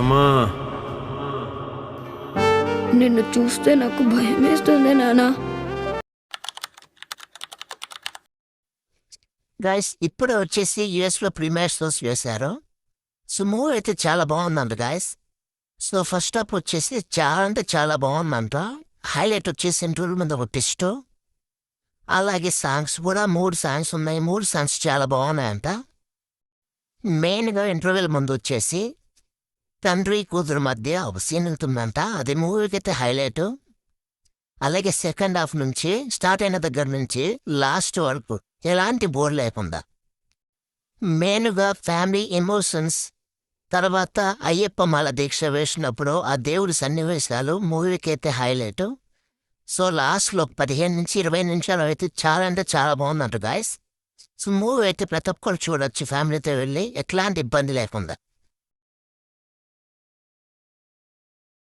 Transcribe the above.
అమ్మా నిన్ను చూస్తే నాకు భయమేస్తుంది నానా. గైస్ ఇప్పుడు వచ్చేసి యూఎస్లో ప్రీమియర్ షోస్ చేశారు. సో మూవీ అయితే చాలా బాగుందంట గైస్. సో ఫస్ట్ హాఫ్ వచ్చేసి చాలా అంటే చాలా బాగుందంట. హైలైట్ వచ్చేసి ఇంటర్వ్యూ మీద ఒక టెస్ట్, అలాగే సాంగ్స్ కూడా 3 సాంగ్స్ ఉన్నాయి. 3 సాంగ్స్ చాలా బాగున్నాయంట. మెయిన్గా ఇంటర్వ్యూల ముందు వచ్చేసి తండ్రి కూతురు మధ్య ఒక సీన్ వెళ్తుందంట. అది మూవీకి అయితే హైలైట్. అలాగే సెకండ్ హాఫ్ నుంచి స్టార్ట్ అయిన దగ్గర నుంచి లాస్ట్ వరకు ఎలాంటి బోర్ లేకుండా మెయిన్గా ఫ్యామిలీ ఎమోషన్స్, తర్వాత అయ్యప్ప మాల దీక్ష వేసినప్పుడు ఆ దేవుడి సన్నివేశాలు మూవీకి అయితే హైలైట్. సో లాస్ట్లో 15-20 నిమిషాలు అయితే చాలా అంటే చాలా బాగుందంట గాయస్. సో మూవీ అయితే ప్రతి ఒక్కరు చూడొచ్చు ఫ్యామిలీతో వెళ్ళి, ఎట్లాంటి ఇబ్బంది లేకుండా.